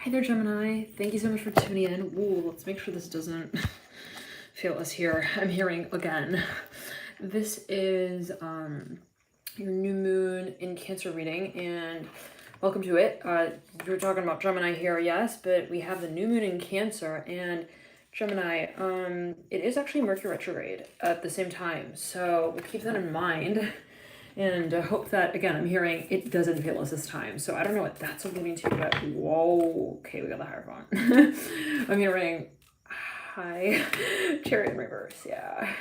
Hi there, Gemini. Thank you so much for tuning in. Ooh, let's make sure this doesn't fail us here. I'm hearing again. This is your new moon in Cancer reading, and welcome to it. We're talking about Gemini here, yes, but we have the new moon in Cancer, and Gemini, it is actually Mercury retrograde at the same time, so we'll keep that in mind. And hope that, again, I'm hearing it doesn't fail us this time. So I don't know what that's alluding to, but whoa, okay, we got the Hierophant. I'm hearing high Chariot in reverse, yeah.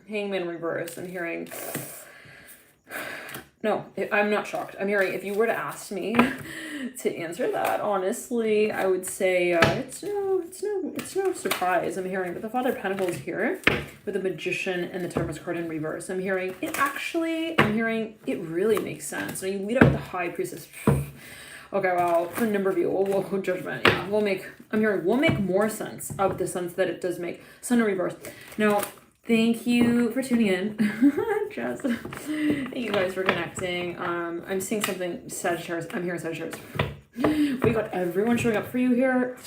Hangman in reverse. I'm hearing, no, I'm not shocked. I'm hearing, if you were to ask me to answer that, honestly, I would say it's no surprise. I'm hearing, but the Father of Pentacles here with the Magician and the Temperance card in reverse. I'm hearing it really makes sense. Now you lead up with the High Priestess. Okay, well, for a number of you, we'll judgment. Yeah, we'll make more sense of the sense that it does make. Sun in reverse. Now, thank you for tuning in. Jess. Thank you guys for connecting. I'm seeing something Sagittarius. I'm hearing Sagittarius. We got everyone showing up for you here.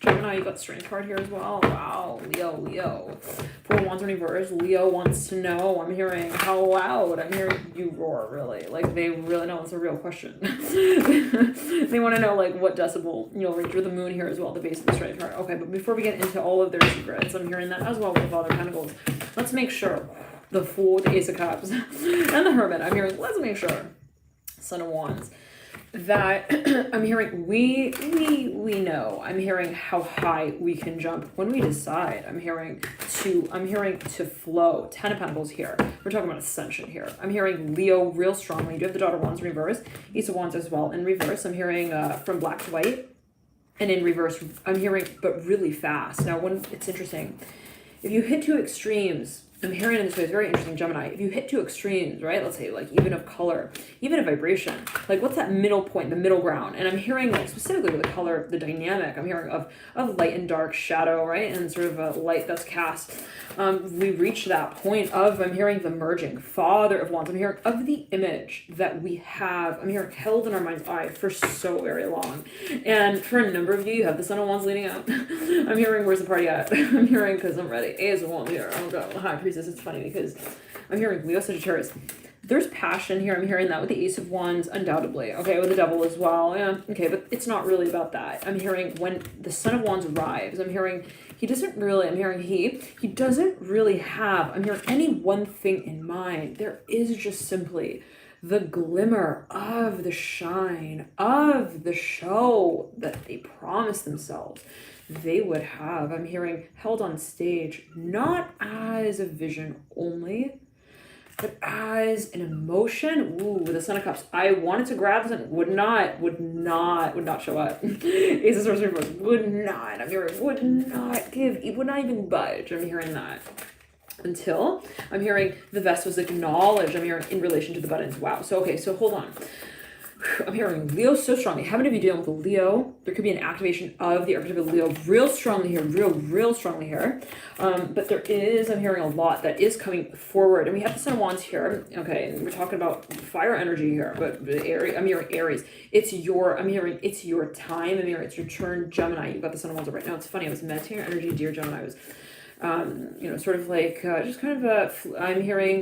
Gemini, you got Strength card here as well. Wow, Leo. Four of Wands in reverse. Leo wants to know. I'm hearing how loud. I'm hearing you roar, really. Like, they really know. It's a real question. They want to know, like, what decibel you'll reach with the moon here as well, the base of the Strength card. Okay, but before we get into all of their secrets, I'm hearing that as well with the Father of Pentacles. Let's make sure. The Fool, the Ace of Cups, and the Hermit. I'm hearing, let's make sure. Son of Wands. That I'm hearing we know. I'm hearing how high we can jump when we decide. I'm hearing to flow. Ten of Pentacles here. We're talking about Ascension here. I'm hearing Leo real strongly. You do have the Daughter of Wands in reverse. Ace of Wands as well in reverse. I'm hearing from black to white. And in reverse, I'm hearing, but really fast. Now, when it's interesting, if you hit two extremes, I'm hearing it in this way, it's very interesting, Gemini. If you hit two extremes, right, let's say, like, even of color, even of vibration, like, what's that middle point, the middle ground? And I'm hearing, like, specifically with the color, the dynamic, I'm hearing of light and dark, shadow, right, and sort of a light that's cast. We reach that point of, I'm hearing the merging, Father of Wands. I'm hearing of the image that we have, I'm hearing held in our mind's eye for so very long. And for a number of you, you have the Son of Wands leading up. I'm hearing, where's the party at? I'm hearing, because I'm ready. Ace of Wands here. Oh, God. High Priestess. It's funny because I'm hearing Leo Sagittarius. There's passion here. I'm hearing that with the Ace of Wands, undoubtedly. Okay, with the Devil as well. Yeah, okay, but it's not really about that. I'm hearing when the Son of Wands arrives, I'm hearing he doesn't really, I'm hearing he doesn't really have, I'm hearing any one thing in mind. There is just simply the glimmer of the shine of the show that they promised themselves they would have. I'm hearing held on stage, not as a vision only, but as an emotion. Ooh, with the Son of Cups. I wanted to grab this and would not show up. Ace of Swords reverse would not. I'm hearing would not give, it would not even budge. I'm hearing that. Until I'm hearing the vest was acknowledged. I'm hearing in relation to the buttons. Wow. So, okay, so hold on. I'm hearing Leo so strongly. How many of you dealing with a Leo? There could be an activation of the archetype of Leo real strongly here, real strongly here. But there is, I'm hearing a lot that is coming forward. And we have the Son of Wands here. Okay, and we're talking about fire energy here. But I'm hearing Aries. I'm hearing it's your time. I'm hearing it's your turn, Gemini. You've got the Son of Wands right now. It's funny. I was meditating your energy, dear Gemini. I was sort of like just kind of I'm hearing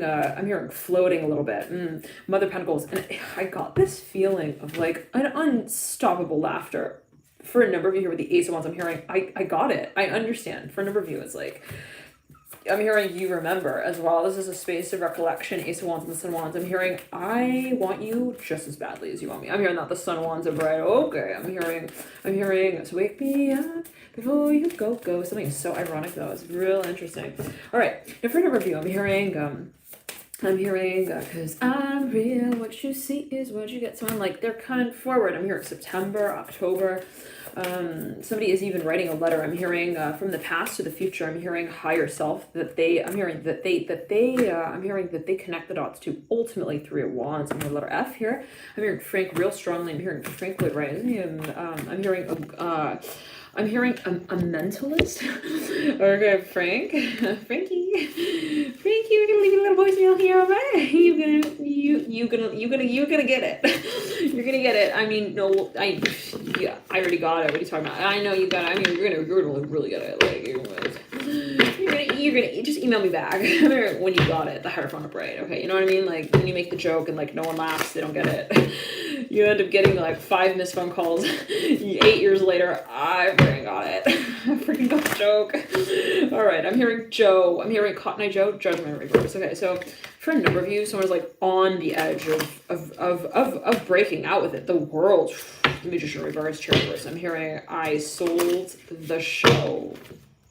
floating a little bit. Mother of Pentacles, and I got this feeling of like an unstoppable laughter. For a number of you here with the Ace of Wands, I'm hearing I got it. I understand. For a number of you, it's like I'm hearing you remember as well. This is a space of recollection. Ace of Wands and the Son of Wands. I'm hearing I want you just as badly as you want me. I'm hearing that the Son of Wands are bright. Okay. I'm hearing so wake me up before you go. Something so ironic though. It's real interesting. All right. Now for a number of you, I'm hearing because I'm real, what you see is what you get. So I'm like, they're coming forward. I'm hearing September, October. Somebody is even writing a letter. I'm hearing from the past to the future. I'm hearing higher self I'm hearing that they connect the dots to ultimately Three of Wands. I'm hearing letter F here. I'm hearing Frank real strongly. I'm hearing Frank would write. I'm hearing a mentalist. Okay, Frankie, we're gonna leave you a little voicemail here, alright? You're gonna get it. You're gonna get it. I mean, no, yeah, I already got it. What are you talking about? I know you got it. I mean, you're gonna really get it. Like, you're gonna just email me back when you got it. The hierophant upright. Okay, you know what I mean? Like when you make the joke and like no one laughs, they don't get it. You end up getting like 5 missed phone calls. 8 years later, I freaking got it. I freaking got the joke. All right, I'm hearing Joe. I'm hearing Cotton Eye Joe. Judgment reverse. Okay, so for a number of you, someone's like on the edge of breaking out with it. The world. The Magician reverse. Chair reverse. I'm hearing I sold the show.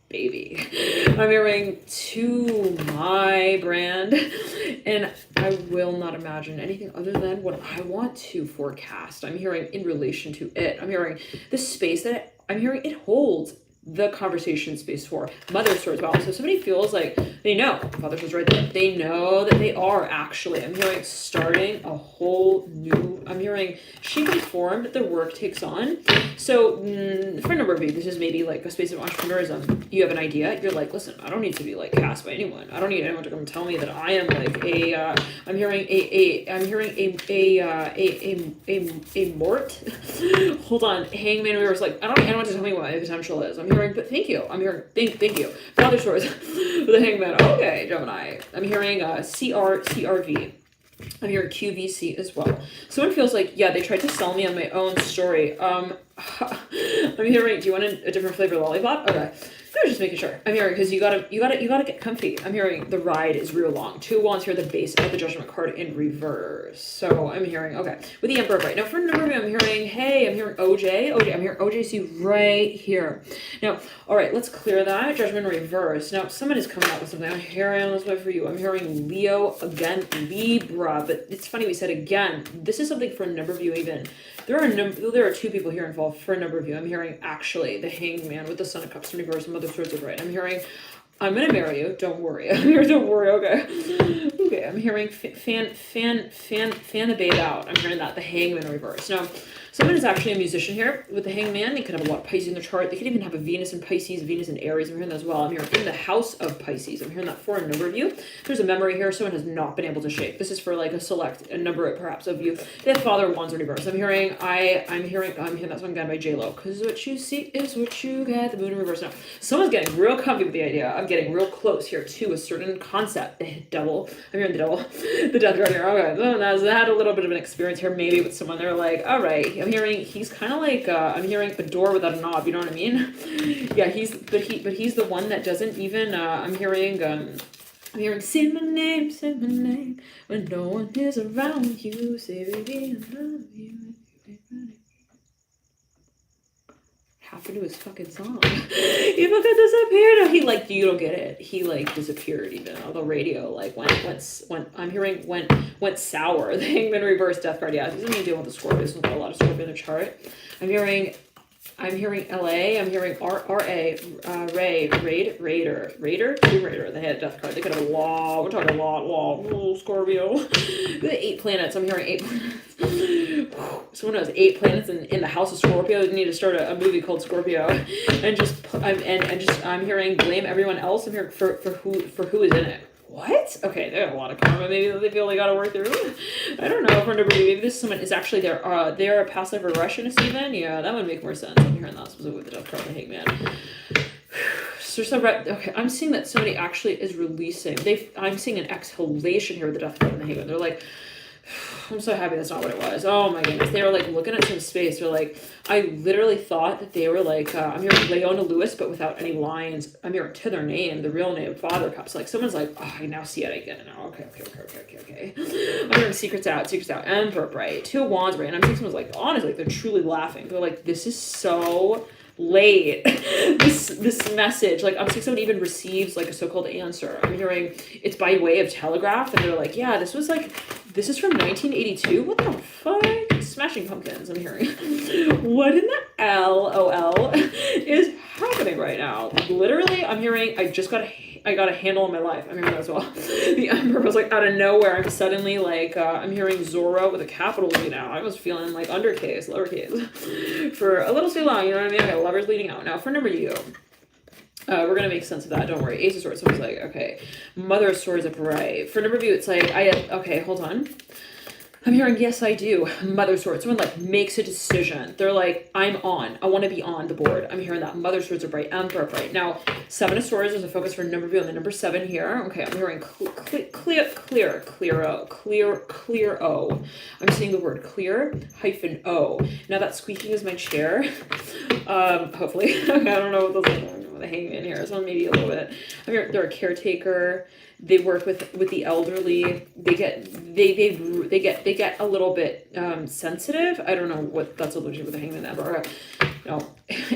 Baby. I'm hearing to my brand, and I will not imagine anything other than what I want to forecast. I'm hearing in relation to it. I'm hearing the space that I'm hearing it holds the conversation space for Mother Swords. Well, so somebody feels like they know Father Swords right there. They know that they are actually. I'm hearing starting a whole new. I'm hearing shaping form that their work takes on. So for a number of you, this is maybe like a space of entrepreneurism. You have an idea. You're like, listen, I don't need to be like cast by anyone. I don't need anyone to come tell me that I am like a. I'm hearing a mort. Hold on, Hangman reverse. Like I don't need anyone to tell me what my potential is. I'm hearing, but thank you. I'm hearing, thank you. Father Swords with the Hangman. Okay, Gemini. I'm hearing CRV. I'm hearing QVC as well. Someone feels like, yeah, they tried to sell me on my own story. I'm hearing, do you want a different flavor lollipop? Okay. I was just making sure. I'm hearing because you gotta get comfy. I'm hearing the ride is real long. 2 wands here, the base of the Judgment card in reverse. So I'm hearing, okay, with the Emperor right now for number 2, I'm hearing, hey, I'm hearing OJ. I'm hearing OJC right here. Now, all right, let's clear that. Judgment reverse. Now, someone is coming out with something. I'm hearing this way for you. I'm hearing Leo again, Libra, but it's funny we said again. This is something for a number of you even. There are 2 people here involved for a number of you. I'm hearing actually the Hangman with the Son of Cups in reverse and Mother Swords upright. I'm hearing, I'm gonna marry you. Don't worry. I'm here. Don't worry. Okay. Okay. I'm hearing fan the babe out. I'm hearing that the Hangman reverse. Now, someone is actually a musician here with the Hangman. They could have a lot of Pisces in their chart. They could even have a Venus in Pisces, Venus in Aries. I'm hearing that as well. I'm hearing in the house of Pisces. I'm hearing that for a number of you. There's a memory here someone has not been able to shake. This is for like a number perhaps of you. They have Father Wands in reverse. I'm hearing that song again by J-Lo. Because what you see is what you get. The Moon in reverse. Now, someone's getting real comfy with the idea. I'm getting real close here to a certain concept. The devil. I'm hearing the devil. The death card here. Okay. So I had a little bit of an experience here maybe with someone. They're like, all right. I'm hearing he's kind of like I'm hearing a door without a knob. You know what I mean? Yeah. He's the one that doesn't even. I'm hearing say my name when no one is around you. Say baby I love you. Happened to his fucking song. He fucking disappeared. No, he like you don't get it. He like disappeared even. On the radio like went I'm hearing went sour. The Hangman reverse death card. Yeah, doesn't mean dealing with the Scorpios. We've got a lot of Scorpio in the chart. I'm hearing LA. I'm hearing RA, Raider. They had a death card. They could have a law. We're talking a lot. Scorpio. The 8 planets. I'm hearing 8 planets. Someone has 8 planets in the house of Scorpio. They need to start a movie called Scorpio, I'm hearing blame everyone else. I'm hearing for who is in it. What? Okay, they have a lot of karma maybe that they feel they gotta work through. I don't know. For number maybe this someone is actually they're a passive regressionist even. Yeah, that would make more sense. I'm hearing that specifically with the death card and the Hangman. So okay, I'm seeing that somebody actually is releasing. I'm seeing an exhalation here with the death card and the Hangman. They're like, I'm so happy that's not what it was. Oh my goodness. They were like looking at some space. They're like, I literally thought that they were like, I'm hearing Leona Lewis, but without any lines. I'm hearing to their name, the real name, Father Cups. Like someone's like, oh, I now see it again. Now, okay. I'm hearing secrets out, Emperor bright, 2 wands bright. And I'm seeing someone's like, honestly, like, they're truly laughing. They're like, this is so late. this message, like I'm seeing someone even receives like a so-called answer. I'm hearing it's by way of telegraph, and they're like, yeah, this is from 1982. What the fuck? Smashing Pumpkins. I'm hearing. What in the LOL is happening right now? Literally, I'm hearing I got a handle on my life. I'm hearing that as well. The Emperor was like out of nowhere. I'm suddenly like, I'm hearing Zorro with a capital Z now. I was feeling like undercase, lowercase for a little too long. You know what I mean? Okay, lovers leading out. Now for number you. We're going to make sense of that. Don't worry. Ace of Swords. Someone's like, okay. Mother of Swords upright. For number of you, it's like, okay, hold on. I'm hearing, yes, I do. Mother of Swords. Someone like makes a decision. They're like, I'm on. I want to be on the board. I'm hearing that. Mother of Swords are bright. Emperor bright. Now, Seven of Swords is a focus for number view on the number 7 here. Okay, I'm hearing clear O. I'm seeing the word clear hyphen O. Now that squeaking is my chair. Hopefully. I don't know what those are. The Hangman here. So maybe a little bit. I'm hearing they're a caretaker. They work with the elderly. They get a little bit sensitive. I don't know what that's allergic with the Hangman ever. No,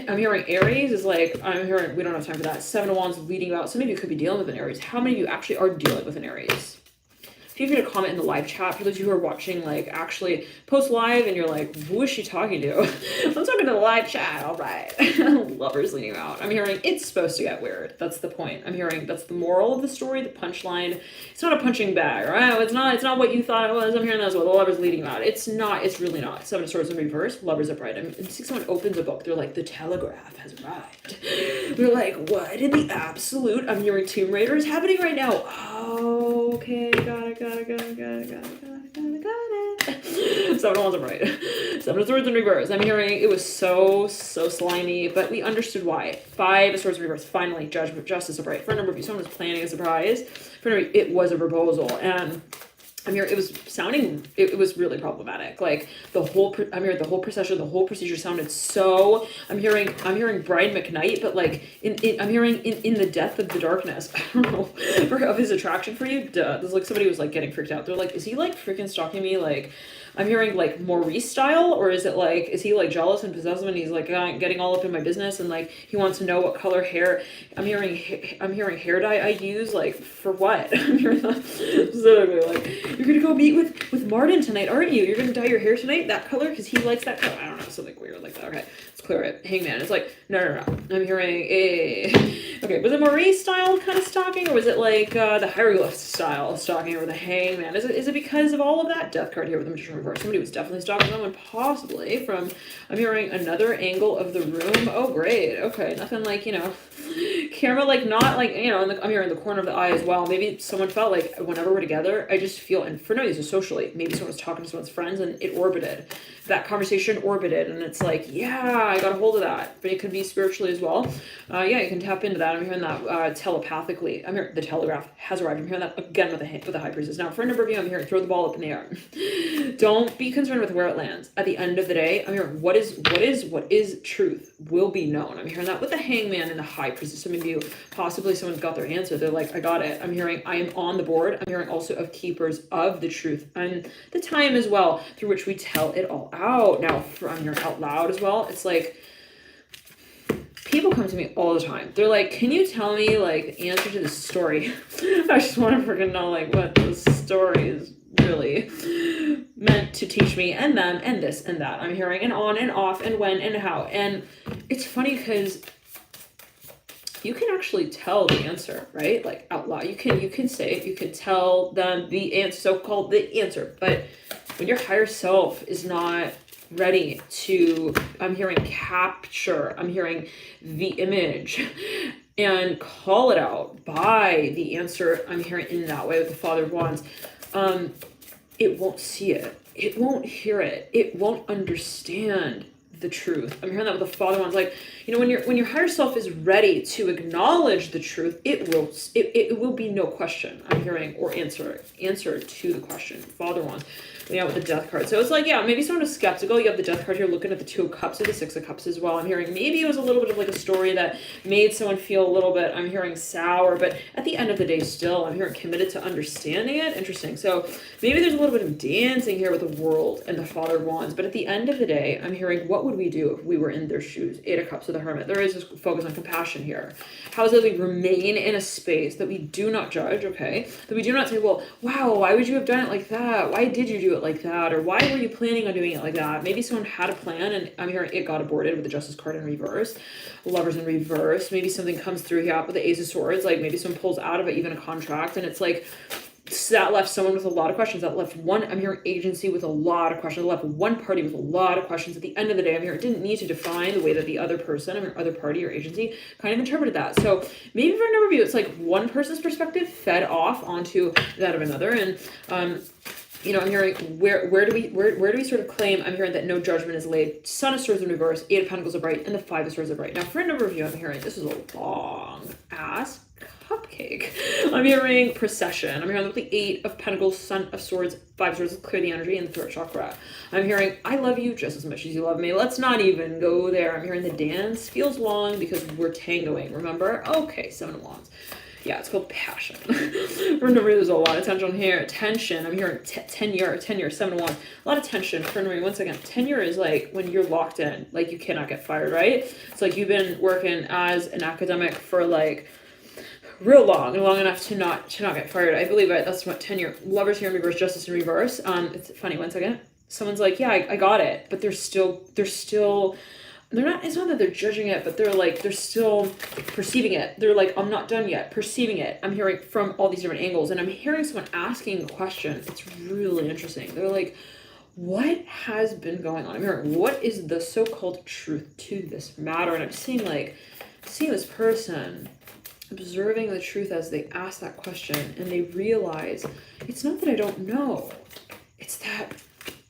I'm hearing Aries is like, I'm hearing, we don't have time for that. 7 of Wands leading out. Some of you could be dealing with an Aries. How many of you actually are dealing with an Aries? Feel free to comment in the live chat for those of you who are watching, like, actually post live and you're like, who is she talking to? I'm talking to the live chat. All right. Lovers leading out. I'm hearing it's supposed to get weird. That's the point. I'm hearing that's the moral of the story, the punchline. It's not a punching bag, right? It's not what you thought it was. I'm hearing that's what the lovers leading out. It's not. It's really not. 7 of Swords in reverse. Lovers upright. I'm seeing someone opens a book. They're like, the telegraph has arrived. They're like, what in the absolute? I'm hearing Tomb Raider is happening right now. Oh, okay. Got it. 7 of Wands upright. 7 of Swords in reverse. I'm hearing it was so slimy, but we understood why. 5 of Swords in reverse. Finally, justice upright. For a number of you, someone was planning a surprise. For a number of you, it was a proposal, and I'm here. It was sounding. It was really problematic. Like the whole. I'm hearing the whole procession, the whole procedure sounded so. I'm hearing Brian McKnight, but like I'm hearing in the depth of the darkness. I don't know of his attraction for you. There's like somebody was like getting freaked out. They're like, is he like freaking stalking me? Like, I'm hearing like Maurice style, or is it like, is he like jealous and possessive and he's like getting all up in my business and like he wants to know what color hair? I'm hearing hair dye I use, like for what? I'm hearing that specifically, like you're gonna go meet with Martin tonight, aren't you? You're gonna dye your hair tonight that color because he likes that color. I don't know, something weird like that. Okay, let's clear it. Hangman. It's like no. I'm hearing okay. Was it Maurice style kind of stalking, or was it like the hieroglyph style stalking, or the Hangman? Is it because of all of that Death card here with the Magician reverse? Somebody was definitely stalking someone, possibly from. I'm hearing another angle of the room. Oh great. Okay, nothing like camera like not like I'm hearing the corner of the eye as well. Maybe someone felt like whenever we're together, I just feel, and for no reason socially, maybe someone was talking to someone's friends and it orbited. That conversation orbited, and it's like, yeah, I got a hold of that. But it could be spiritually as well. Yeah, you can tap into that. I'm hearing that telepathically. I'm hearing the telegraph has arrived. I'm hearing that again with the High Priestess. Now, for a number of you, I'm hearing throw the ball up in the air. Don't be concerned with where it lands. At the end of the day, I'm hearing what is truth will be known. I'm hearing that with the Hangman and the High Priestess. Some of you, possibly someone's got their answer. They're like, I got it. I'm hearing I am on the board. I'm hearing also of keepers of the truth and the time as well through which we tell it all out. Now, I'm hearing out loud as well. It's like people come to me all the time. They're like, can you tell me like the answer to this story? I just want to freaking know like what the story is really meant to teach me and them and this and that. I'm hearing and on and off and when and how. And it's funny because you can actually tell the answer, right? Like out loud. You can say it. You can tell them the answer, so-called the answer. But when your higher self is not ready to, I'm hearing capture, I'm hearing the image and call it out by the answer, I'm hearing in that way with the Father of Wands, it won't see it. It won't hear it. It won't understand the truth. I'm hearing that with the Father of Wands. Like, when your higher self is ready to acknowledge the truth, it will be no question. I'm hearing or answer to the question. Father of Wands. Yeah, with the Death card. So it's like, yeah, maybe someone is skeptical. You have the Death card here looking at the 2 of Cups or the 6 of Cups as well. I'm hearing maybe it was a little bit of like a story that made someone feel a little bit, I'm hearing sour, but at the end of the day still, I'm hearing committed to understanding it. Interesting. So maybe there's a little bit of dancing here with the World and the Father of Wands, but at the end of the day, I'm hearing what would we do if we were in their shoes? 8 of Cups of the Hermit. There is this focus on compassion here. How is it that we remain in a space that we do not judge, okay? That we do not say, well, wow, why would you have done it like that? Why did you do it like that? Or why were you planning on doing it like that? Maybe someone had a plan and I'm hearing it got aborted with the Justice card in reverse. Lovers in reverse. Maybe something comes through here with the Ace of Swords. Like maybe someone pulls out of it, even a contract, and it's like, that left someone with a lot of questions. That left one, I'm hearing agency with a lot of questions. That left one party with a lot of questions. At the end of the day, I'm hearing it didn't need to define the way that the other person, I'm hearing other party or agency, kind of interpreted that. So maybe for a number of you, it's like one person's perspective fed off onto that of another. And you know, I'm hearing where do we sort of claim, I'm hearing that no judgment is laid. Son of Swords in reverse, Eight of Pentacles are bright, and the Five of Swords are bright. Now for a number of you, I'm hearing this is a long ass cupcake. I'm hearing procession. I'm hearing the Eight of Pentacles, Son of Swords, Five of Swords, clear the energy, and the throat chakra. I'm hearing I love you just as much as you love me. Let's not even go there. I'm hearing the dance feels long because we're tangoing, remember? Okay, Seven of Wands. Yeah, it's called passion. Remember, there's a lot of tension here. Tension. I'm hearing tenure, Seven of Wands. A lot of tension. Remember, once again, tenure is like when you're locked in, like you cannot get fired, right? It's like you've been working as an academic for like real long enough to not get fired. I believe that's what tenure. Lovers here in reverse, Justice in reverse. It's funny. One second. Someone's like, yeah, I got it, but they're not, it's not that they're judging it, but they're still perceiving it. They're like, I'm not done yet, perceiving it. I'm hearing from all these different angles, and I'm hearing someone asking a question. It's really interesting. They're like, what has been going on? I'm hearing, what is the so-called truth to this matter? And I'm seeing this person observing the truth as they ask that question, and they realize, it's not that I don't know, it's that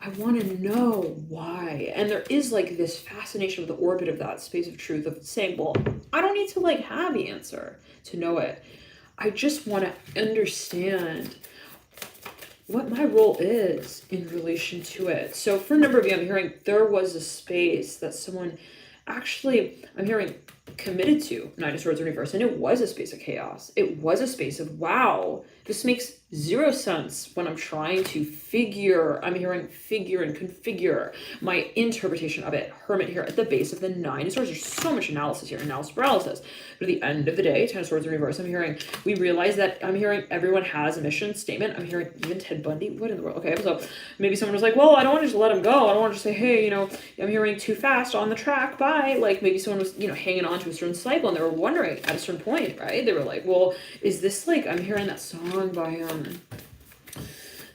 I want to know why. And there is like this fascination with the orbit of that space of truth of saying, well, I don't need to like have the answer to know it. I just want to understand what my role is in relation to it. So for a number of you, I'm hearing there was a space that someone actually, I'm hearing committed to Nine of Swords in reverse, and it was a space of chaos. It was a space of, wow, this makes zero sense when I'm trying to I'm hearing figure and configure my interpretation of it. Hermit here at the base of the Nine of Swords. There's so much analysis here, analysis paralysis. But at the end of the day, Ten of Swords in reverse, I'm hearing, we realize that, I'm hearing everyone has a mission statement. I'm hearing even Ted Bundy. What in the world? Okay, so maybe someone was like, well, I don't want to just let him go. I don't want to just say, hey, you know, I'm hearing too fast on the track, bye. Like maybe someone was, you know, hanging on to a certain cycle, and they were wondering at a certain point, right? They were like, well, is this like, I'm hearing that song by,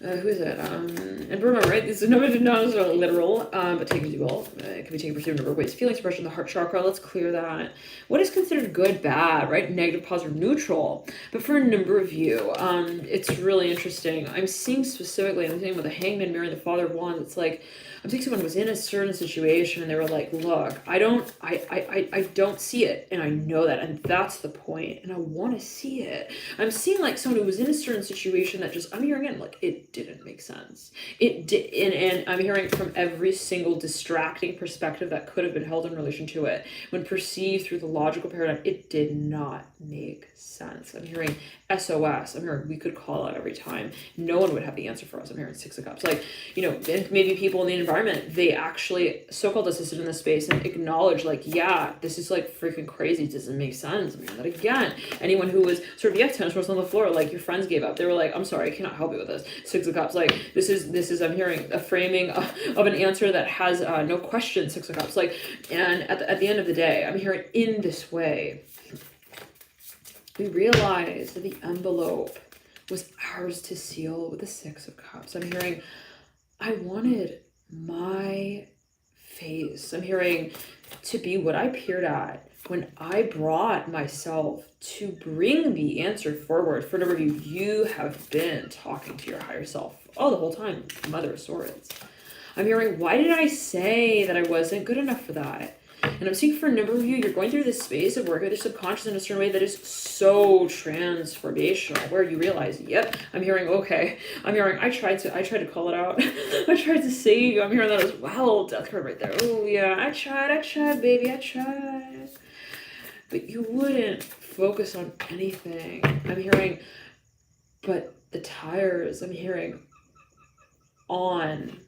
who is it? And remember, right? This is not necessarily literal, but taken as you will. It can be taken pursued in a number of ways. Feeling expression, the heart chakra. Let's clear that. What is considered good, bad, right? Negative, positive, neutral. But for a number of you, it's really interesting. I'm seeing specifically, I'm seeing with the Hangman mirror and the Father of Wands. It's like I'm seeing someone was in a certain situation and they were like, look, I don't see it, and I know that, and that's the point, and I want to see it. I'm seeing like someone who was in a certain situation that just, I'm hearing it like it didn't make sense. It did, and I'm hearing from every single distracting perspective that could have been held in relation to it. When perceived through the logical paradigm, it did not make sense. I'm hearing SOS. I'm hearing we could call out every time. No one would have the answer for us. I'm hearing Six of Cups. Like, you know, maybe people in the environment, they actually so-called assisted in this space and acknowledge like, yeah, this is like freaking crazy. It doesn't make sense. I'm hearing that again. Anyone who was sort of, tennis balls on the floor, like your friends gave up. They were like, I'm sorry, I cannot help you with this. Six of Cups. Like this is I'm hearing a framing of an answer that has no question. Six of Cups. Like, and at the end of the day, I'm hearing in this way, we realize that the envelope was ours to seal with the Six of Cups. I'm hearing, I wanted my face. I'm hearing to be what I peered at when I brought myself to bring the answer forward. For a number of you, you have been talking to your higher self all the whole time, Mother of Swords. I'm hearing, why did I say that I wasn't good enough for that? And I'm seeing for a number of you, you're going through this space of work with your subconscious in a certain way that is so transformational, where you realize, yep, I'm hearing, okay, I'm hearing, I tried to call it out. I tried to save you. I'm hearing that as well. Death card right there. Oh yeah, I tried, baby, I tried. But you wouldn't focus on anything. I'm hearing, but the tires, I'm hearing on.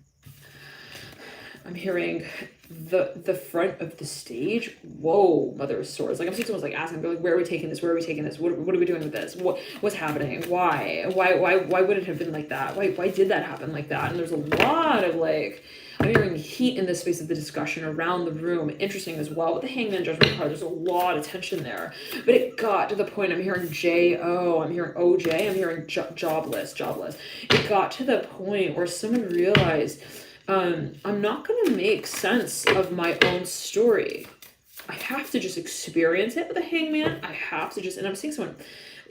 I'm hearing the front of the stage. Whoa, Mother of Swords. Like I'm seeing someone's like asking, like, where are we taking this? Where are we taking this? What are we doing with this? What's happening? Why would it have been like that? Why did that happen like that? And there's a lot of like, I'm hearing heat in the space of the discussion around the room. Interesting as well with the Hangman Judgment card. There's a lot of tension there. But it got to the point, I'm hearing J-O, I'm hearing O-J, I'm hearing jobless. It got to the point where someone realized, I'm not going to make sense of my own story. I have to just experience it with a Hangman. I have to just, and I'm seeing someone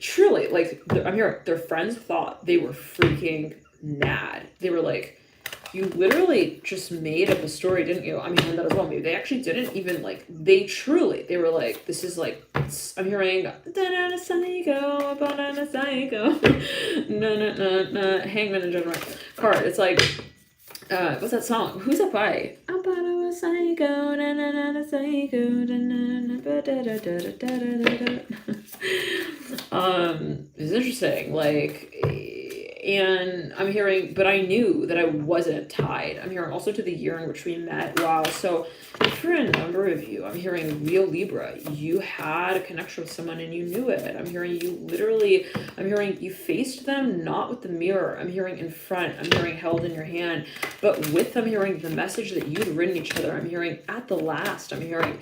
truly, like, I'm hearing their friends thought they were freaking mad. They were like, you literally just made up a story, didn't you? I'm hearing that as well. Maybe they actually didn't even like, they were like, this is like, I'm hearing, banana psycho, banana psycho, Hangman and Gentleman card. It's like, what's that song? Who's that by? I'm a psycho, na na na na psycho, na na na da da da da da da. It's interesting, like, and I'm hearing, but I knew that I wasn't tied. I'm hearing also to the year in which we met. Wow. So for a number of you, I'm hearing real Libra, you had a connection with someone and you knew it. I'm hearing you literally, I'm hearing you faced them, not with the mirror. I'm hearing in front, I'm hearing held in your hand, but with them, hearing the message that you'd written each other. I'm hearing at the last, I'm hearing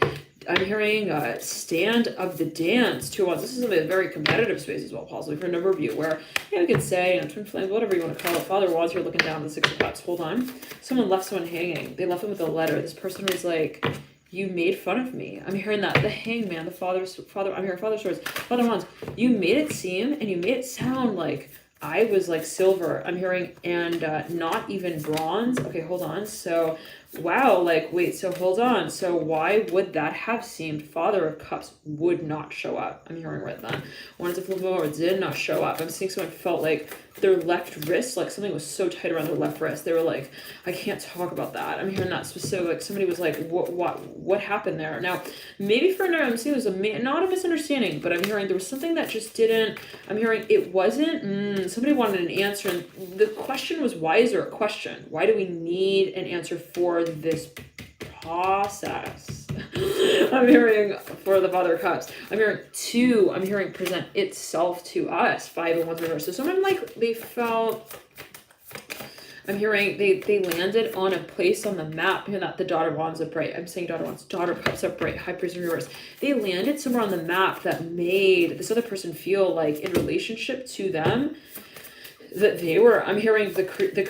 stand of the dance, 2 wands. This is a very competitive space as well, possibly for a number of you, where we could say, twin flames, whatever you want to call it. Father wands here looking down at the 6 of cups. Hold on. Someone left someone hanging. They left them with a letter. This person was like, you made fun of me. I'm hearing that. The hangman, the father, I'm hearing father swords, father wands. You made it seem and you made it sound like I was like silver. I'm hearing, and not even bronze. Okay, hold on. So, wow, like, wait, so hold on. So why would that have seemed? Father of Cups would not show up. I'm hearing right then. Wanted to flip over, did not show up. I'm seeing someone felt like their left wrist, like something was so tight around their left wrist. They were like, I can't talk about that. I'm hearing that specific, like somebody was like, what happened there? Now, maybe for another, I'm seeing it was not a misunderstanding, but I'm hearing there was something that just didn't, I'm hearing it wasn't, somebody wanted an answer. And the question was, why is there a question? Why do we need an answer for this process? I'm hearing for the Father of Cups. I'm hearing 2. I'm hearing present itself to us. 5 of Wands reverse. So someone like they felt. I'm hearing they landed on a place on the map. Hearing that the Daughter of Wands upright. I'm saying Daughter of Wands. Daughter of Cups upright. High Priest in reverse. They landed somewhere on the map that made this other person feel like in relationship to them that they were, I'm hearing the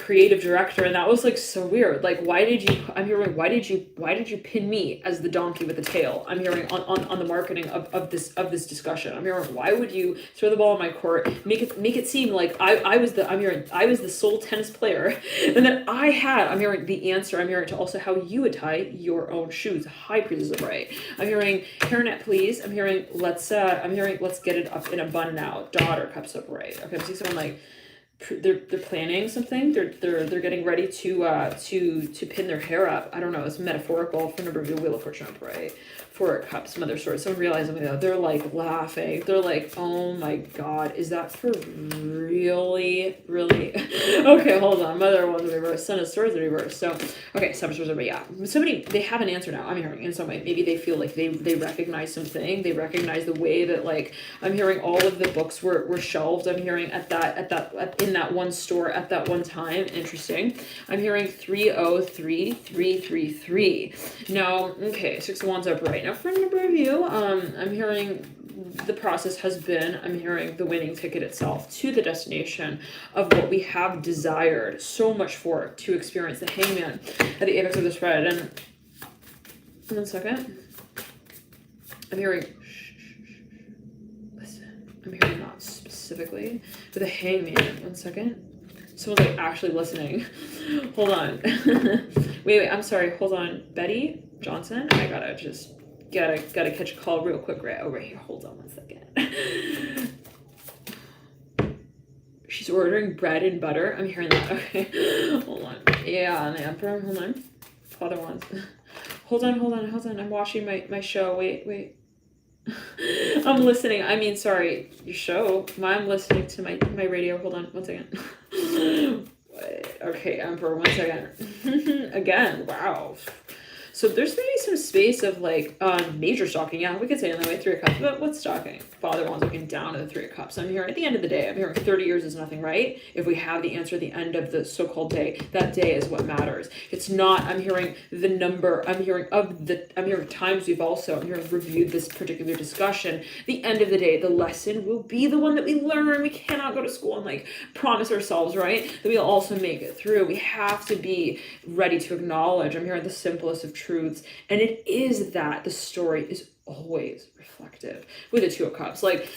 creative director, and that was like so weird. Like, why did you pin me as the donkey with the tail? I'm hearing on the marketing of this discussion. I'm hearing, why would you throw the ball in my court, make it seem like I was the sole tennis player, and that I'm hearing the answer. I'm hearing to also how you would tie your own shoes. High Priestess of right. I'm hearing hairnet, please. I'm hearing let's get it up in a bun now. Daughter Cups up right. Okay, I'm seeing someone like they're planning something. They're getting ready to pin their hair up. I don't know. It's metaphorical for number of the Wheel of Fortune upright. 4 of Cups, Mother Swords. Someone realizing that they're like laughing. They're like, oh my God, is that for really? Okay, hold on. Mother of Wands in reverse. Son of Swords in reverse. So okay, 7 of Swords in reverse. Yeah, somebody, they have an answer now. I'm hearing in some way. Maybe they feel like they recognize something. They recognize the way that, like, I'm hearing all of the books were shelved. I'm hearing in that one store at that one time. Interesting. I'm hearing 30333. Now, okay, 6 of Wands upright. Now, for a number of you, I'm hearing the process has been, I'm hearing the winning ticket itself to the destination of what we have desired so much for to experience. The Hangman at the apex of the spread. And 1 second. I'm hearing, listen, I'm hearing not specifically, but the Hangman. 1 second. Someone's like actually listening. Hold on. wait, I'm sorry. Hold on. Betty Johnson, I gotta catch a call real quick right over here. Hold on 1 second. She's ordering bread and butter. I'm hearing that. Okay. Hold on. Yeah, the Emperor. Hold on. Father Wands. Hold on. I'm watching my show. Wait. I'm listening. I mean, sorry, your show. I'm listening to my radio. Hold on 1 second. Okay, Emperor, 1 second. Again, wow. So there's maybe some space of like major stalking. Yeah, we could say in the way 3 of Cups, but what's stalking? Father Wands looking down at the 3 of Cups. I'm hearing at the end of the day, I'm hearing 30 years is nothing, right? If we have the answer at the end of the so-called day, that day is what matters. It's not, I'm hearing the number, I'm hearing times we've also, I'm hearing reviewed this particular discussion. The end of the day, the lesson will be the one that we learn. We cannot go to school and like promise ourselves, right, that we'll also make it through. We have to be ready to acknowledge, I'm hearing the simplest of truths, and it is that the story is always reflective with the 2 of Cups. Like,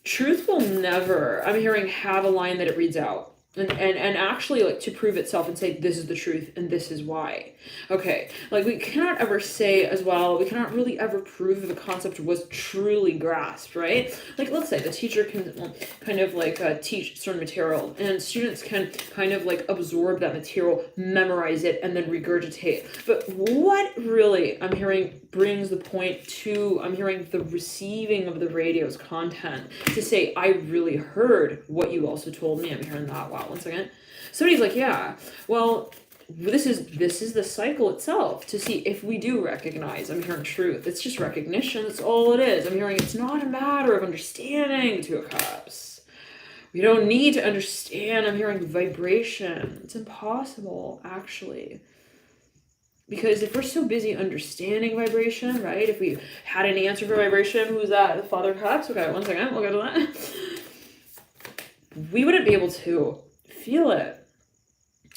truth will never, I'm hearing, have a line that it reads out. and actually like to prove itself and say this is the truth and this is why. Okay, like we cannot ever say as well, we cannot really ever prove that the concept was truly grasped, right? Like let's say the teacher can kind of like teach certain material and students can kind of like absorb that material, memorize it, and then regurgitate. But what really I'm hearing brings the point to, I'm hearing the receiving of the radio's content to say, I really heard what you also told me. I'm hearing that. Wow, one second. Somebody's like, yeah, well, this is the cycle itself to see if we do recognize. I'm hearing truth. It's just recognition. That's all it is. I'm hearing it's not a matter of understanding the Two of Cups. We don't need to understand. I'm hearing vibration. It's impossible, actually. Because if we're so busy understanding vibration, right? If we had an answer for vibration, who's that? The Father of Cups? Okay, one second. We'll go to that. We wouldn't be able to feel it.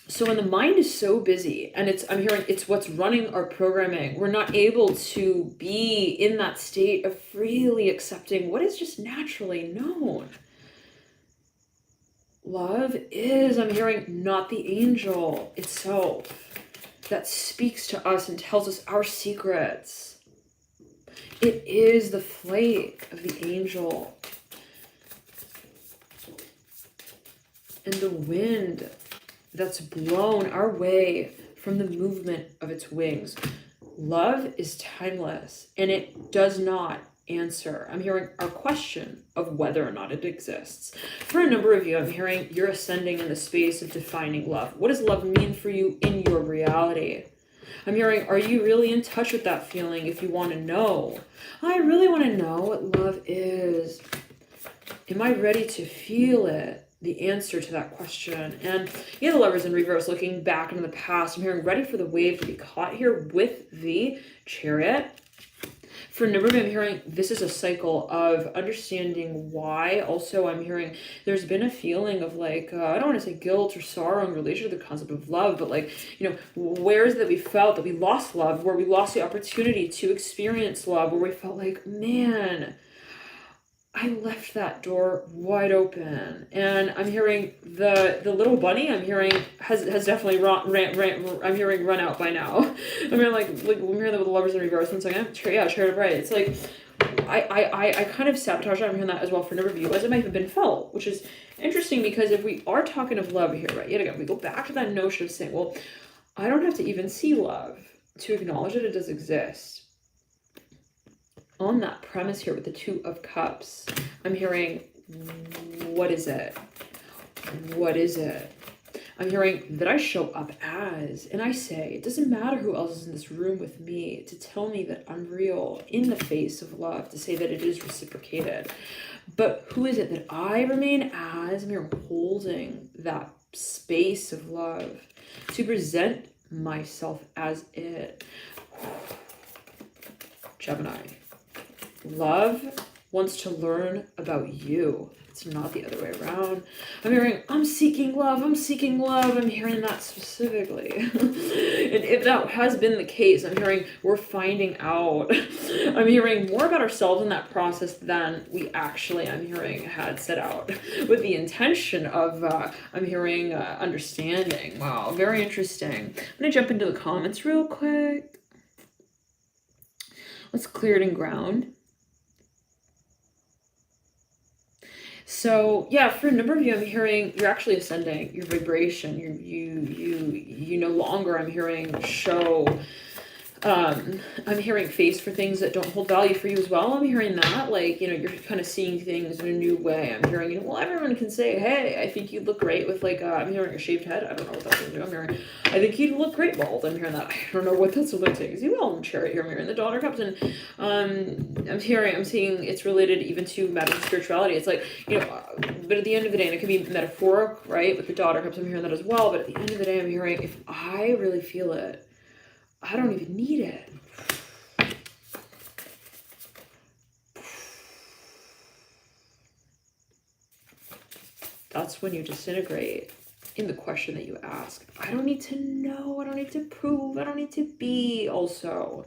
So when the mind is so busy, and I'm hearing it's what's running our programming, we're not able to be in that state of freely accepting what is just naturally known. Love is, I'm hearing, not the angel itself that speaks to us and tells us our secrets. It is the flight of the angel and the wind that's blown our way from the movement of its wings. Love is timeless and it does not answer. I'm hearing our question of whether or not it exists. For a number of you, I'm hearing you're ascending in the space of defining love. What does love mean for you in your reality? I'm hearing, are you really in touch with that feeling if you want to know? I really want to know what love is. Am I ready to feel it? The answer to that question. And the Lovers in reverse, looking back into the past. I'm hearing ready for the wave to be caught here with the Chariot. For a number of you, I'm hearing this is a cycle of understanding why. Also, I'm hearing there's been a feeling of like, I don't want to say guilt or sorrow in relation to the concept of love, but like, where is it that we felt that we lost love, where we lost the opportunity to experience love, where we felt like, man, I left that door wide open. And I'm hearing the little bunny, I'm hearing has definitely I'm hearing run out by now. I'm hearing like I'm hearing that with the Lovers in reverse. One second. Chariot of Right. It's like I kind of sabotage. I'm hearing that as well for a number of you, as it might have been felt, which is interesting because if we are talking of love here, right? Yet again, we go back to that notion of saying, well, I don't have to even see love to acknowledge that it does exist. On that premise here with the Two of Cups, I'm hearing, what is it? What is it? I'm hearing that I show up as, and I say, it doesn't matter who else is in this room with me to tell me that I'm real in the face of love, to say that it is reciprocated. But who is it that I remain as? I'm here holding that space of love to present myself as it. Gemini. Love wants to learn about you. It's not the other way around. I'm hearing, I'm seeking love. I'm seeking love. I'm hearing that specifically. And if that has been the case, I'm hearing we're finding out. I'm hearing more about ourselves in that process than we actually, I'm hearing, had set out with the intention of, I'm hearing, understanding. Wow, very interesting. I'm going to jump into the comments real quick. Let's clear it and ground. So yeah, for a number of you, I'm hearing you're actually ascending your vibration. You no longer, I'm hearing, show. I'm hearing face for things that don't hold value for you as well. I'm hearing that, like, you're kind of seeing things in a new way. I'm hearing, well, everyone can say, hey, I think you'd look great with like, I'm hearing a shaved head. I don't know what that's going to do. I'm hearing, I think you'd look great bald. I'm hearing that. I don't know what that's related to. You will, I'm Chariot here. I'm hearing the Daughter of Cups, and I'm seeing it's related even to matters of spirituality. It's like, but at the end of the day, and it can be metaphoric, right? With the Daughter of Cups, I'm hearing that as well. But at the end of the day, I'm hearing, if I really feel it, I don't even need it. That's when you disintegrate in the question that you ask. I don't need to know. I don't need to prove. I don't need to be also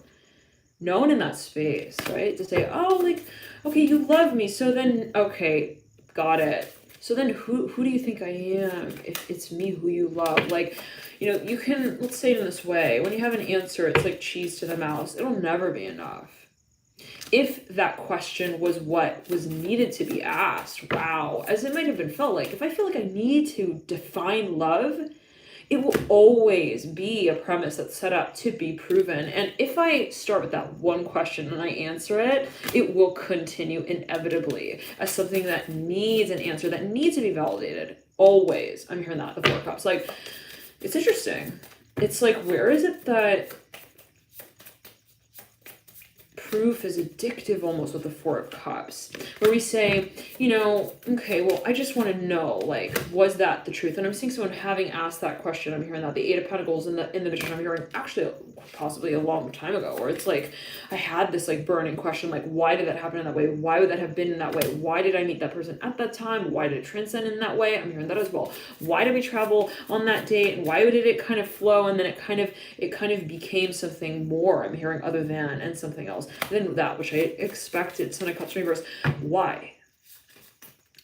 known in that space, right? To say, oh, like, okay, you love me. So then, okay, got it. So then who do you think I am if it's me who you love? Like, you know, you can, let's say it in this way. When you have an answer, it's like cheese to the mouse. It'll never be enough. If that question was what was needed to be asked, wow, as it might have been felt like, if I feel like I need to define love, it will always be a premise that's set up to be proven. And if I start with that one question and I answer it, it will continue inevitably as something that needs an answer, that needs to be validated. Always. I'm hearing that, the Four of Cups. Like, it's interesting. It's like, where is it that proof is addictive almost with the Four of Cups, where we say, you know, okay, well, I just want to know, like, was that the truth? And I'm seeing someone having asked that question. I'm hearing that the Eight of Pentacles in the Magician. I'm hearing actually possibly a long time ago, where it's like, I had this like burning question, like, why did that happen in that way? Why would that have been in that way? Why did I meet that person at that time? Why did it transcend in that way? I'm hearing that as well. Why did we travel on that date? And why did it kind of flow? And then it kind of became something more. I'm hearing other than and something else than that which I expected. Ten of Cups reverse. Why?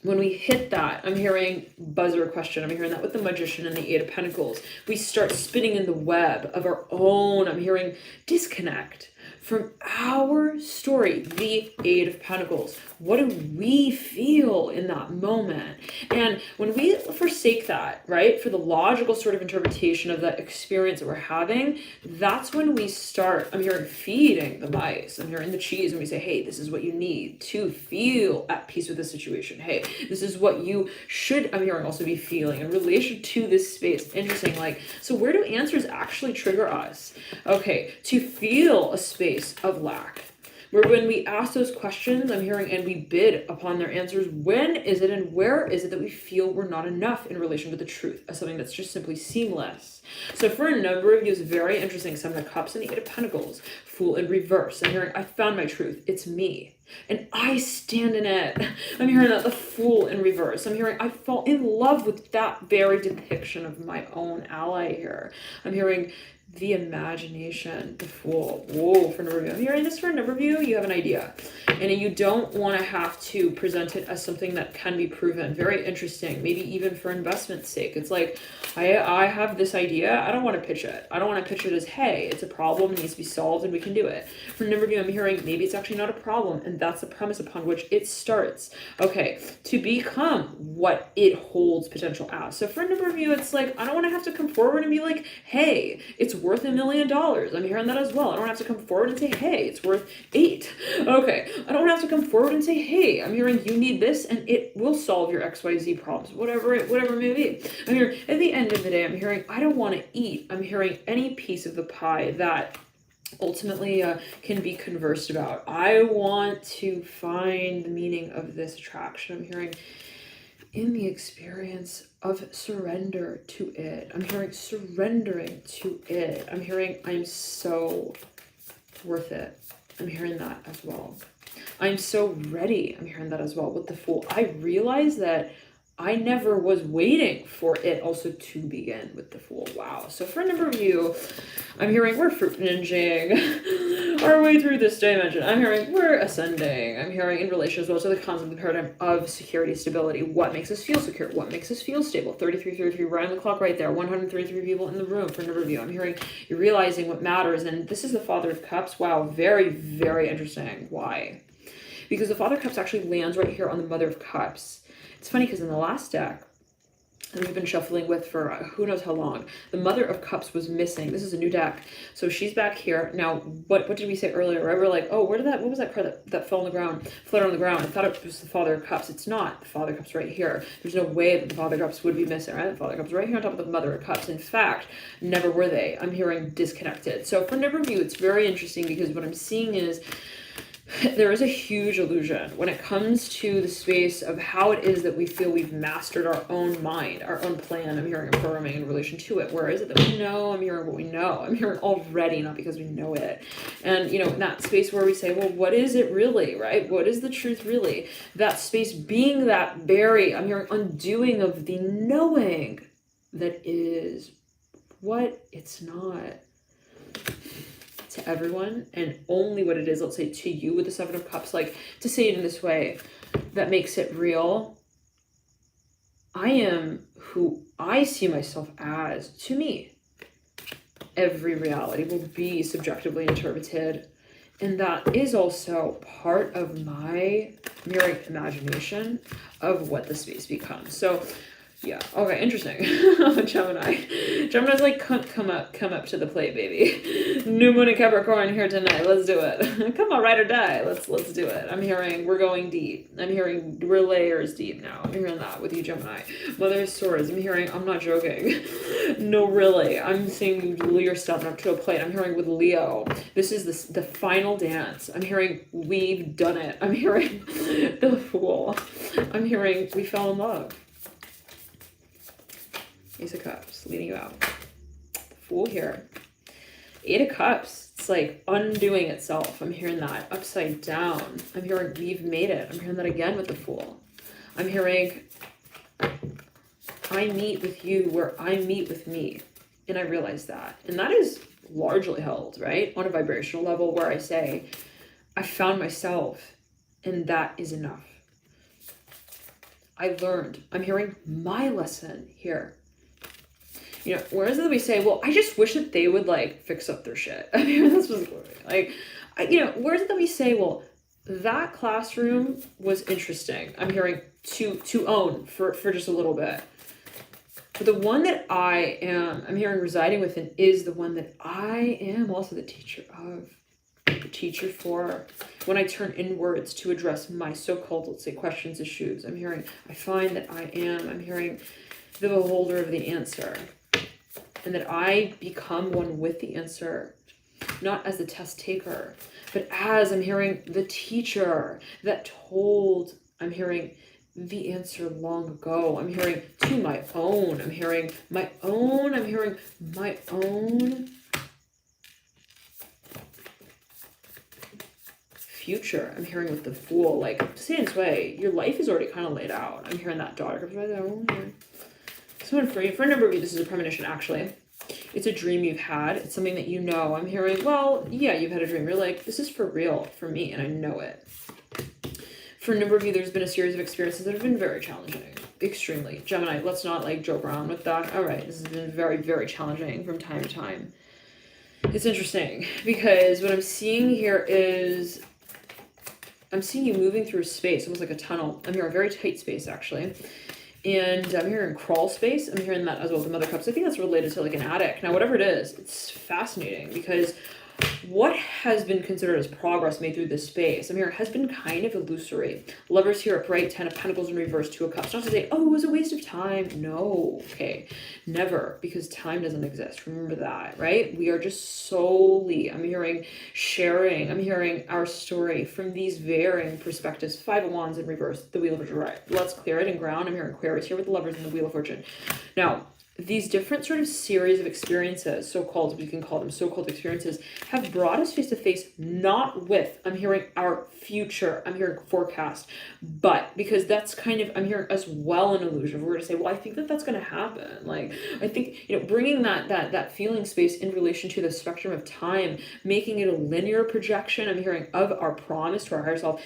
When we hit that, I'm hearing buzzer question. I'm hearing that with the Magician and the Eight of Pentacles. We start spinning in the web of our own. I'm hearing disconnect from our story, the Eight of Pentacles. What do we feel in that moment? And when we forsake that, right, for the logical sort of interpretation of the experience that we're having, that's when we start, I'm hearing, feeding the mice. I'm hearing the cheese, and we say, hey, this is what you need to feel at peace with the situation. Hey, this is what you should, I'm hearing, also be feeling in relation to this space. Interesting. Like, so where do answers actually trigger us? Okay, to feel a space of lack, where when we ask those questions, I'm hearing, and we bid upon their answers, when is it and where is it that we feel we're not enough in relation to the truth of something that's just simply seamless? So for a number of you, it's very interesting. Seven of Cups and the Eight of Pentacles, Fool in reverse. I'm hearing, I found my truth. It's me. And I stand in it. I'm hearing that, the Fool in reverse. I'm hearing, I fall in love with that very depiction of my own ally here. I'm hearing the imagination, the Fool. Whoa, for a number of you. I'm hearing this for a number of you. You have an idea, and you don't want to have to present it as something that can be proven. Very interesting. Maybe even for investment's sake. It's like, I have this idea. I don't want to pitch it. I don't want to pitch it as, hey, it's a problem, it needs to be solved, and we can do it. For a number of you, I'm hearing maybe it's actually not a problem, and that's the premise upon which it starts. Okay, to become what it holds potential as. So for a number of you, it's like, I don't want to have to come forward and be like, hey, it's worth $1 million. I'm hearing that as well. I don't have to come forward and say, hey, it's worth 8. Okay, I don't have to come forward and say, hey, I'm hearing you need this and it will solve your XYZ problems, whatever it may be. I'm hearing, at the end of the day, I'm hearing, I don't want to eat. I'm hearing any piece of the pie that ultimately can be conversed about. I want to find the meaning of this attraction. I'm hearing, in the experience of surrender to it. I'm hearing surrendering to it. I'm hearing, I'm so worth it. I'm hearing that as well. I'm so ready. I'm hearing that as well with the Fool. I realize that I never was waiting for it also to begin with the Fool. Wow. So for a number of you, I'm hearing we're fruit ninjing our way through this dimension. I'm hearing we're ascending. I'm hearing in relation as well to the concept and paradigm of security, stability. What makes us feel secure? What makes us feel stable? 33, right on the clock right there. 133 people in the room for a number of you. I'm hearing you're realizing what matters. And this is the Father of Cups. Wow. Very, very interesting. Why? Because the Father of Cups actually lands right here on the Mother of Cups. It's funny because in the last deck that we've been shuffling with for who knows how long, the Mother of Cups was missing. This is a new deck. So she's back here. Now, what did we say earlier? Right? We're like, oh, what was that card that fell on the ground, fluttered on the ground? I thought it was the Father of Cups. It's not. The Father of Cups right here. There's no way that the Father of Cups would be missing, right? The Father of Cups right here on top of the Mother of Cups. In fact, never were they. I'm hearing disconnected. So for a number of you, it's very interesting because what I'm seeing is there is a huge illusion when it comes to the space of how it is that we feel we've mastered our own mind, our own plan. I'm hearing affirming in relation to it. Where is it that we know? I'm hearing what we know. I'm hearing already, not because we know it. And, you know, in that space where we say, well, what is it really, right? What is the truth really? That space being that very, I'm hearing undoing of the knowing that is what it's not. To everyone, and only what it is, let's say to you with the Seven of Cups, like to say it in this way that makes it real I am who I see myself as, to me. Every reality will be subjectively interpreted. And that is also part of my mirroring imagination of what the space becomes. So yeah, okay, interesting. Gemini's like, come up to the plate, baby. New moon in Capricorn here tonight. Let's do it. Come on, ride or die. Let's do it. I'm hearing we're going deep. I'm hearing we're layers deep now. I'm hearing that with you, Gemini. Mother of Swords. I'm hearing, I'm not joking. No, really. I'm seeing you're stepping up to a plate. I'm hearing with Leo, this is the final dance. I'm hearing we've done it. I'm hearing the Fool. I'm hearing we fell in love. Ace of Cups, leading you out. The Fool here. Eight of Cups, it's like undoing itself. I'm hearing that. Upside down. I'm hearing we've made it. I'm hearing that again with the Fool. I'm hearing I meet with you where I meet with me. And I realize that. And that is largely held, right? On a vibrational level where I say, I found myself and that is enough. I learned. I'm hearing my lesson here. You know, whereas we say, well, I just wish that they would like fix up their shit. I mean, that's what's like, you know, whereas that we say, well, that classroom was interesting. I'm hearing to own for just a little bit. But the one that I'm hearing residing within is the one that I am also the teacher of. The teacher for when I turn inwards to address my so-called, let's say, questions, issues. I'm hearing, I find that I'm hearing the beholder of the answer. And that I become one with the answer, not as the test taker, but as I'm hearing the teacher that told, I'm hearing the answer long ago. I'm hearing to my own. I'm hearing my own. I'm hearing my own future. I'm hearing with the Fool, like, to say in this way, your life is already kind of laid out. I'm hearing that daughter comes right there. Someone for a number of you, this is a premonition, actually. It's a dream you've had. It's something that you know. I'm hearing, well, yeah, you've had a dream. You're like, this is for real for me, and I know it. For a number of you, there's been a series of experiences that have been very challenging. Extremely. Gemini, let's not, like, joke around with that. All right, this has been very, very challenging from time to time. It's interesting, because what I'm seeing here is I'm seeing you moving through space, almost like a tunnel. I'm hearing a very tight space, actually. And I'm hearing crawl space. I'm hearing that as well with the Mother Cups. I think that's related to like an attic. Now, whatever it is, it's fascinating because what has been considered as progress made through this space, I'm hearing, has been kind of illusory. Lovers here upright, 10 of Pentacles in reverse, 2 of Cups. Not to say, oh, it was a waste of time. No, okay, never, because time doesn't exist. Remember that, right? We are just solely, I'm hearing, sharing. I'm hearing our story from these varying perspectives. 5 of Wands in reverse, the Wheel of Fortune. Right, let's clear it and ground. I'm hearing Aquarius here with the Lovers and the Wheel of Fortune. Now, these different sort of series of experiences, so-called, we can call them so-called experiences, have brought us face to face, not with, I'm hearing our future, I'm hearing forecast, but because that's kind of, I'm hearing as well an illusion. We're going to say, well, I think that that's going to happen. Like, I think, you know, bringing that feeling space in relation to the spectrum of time, making it a linear projection, I'm hearing of our promise to our higher self.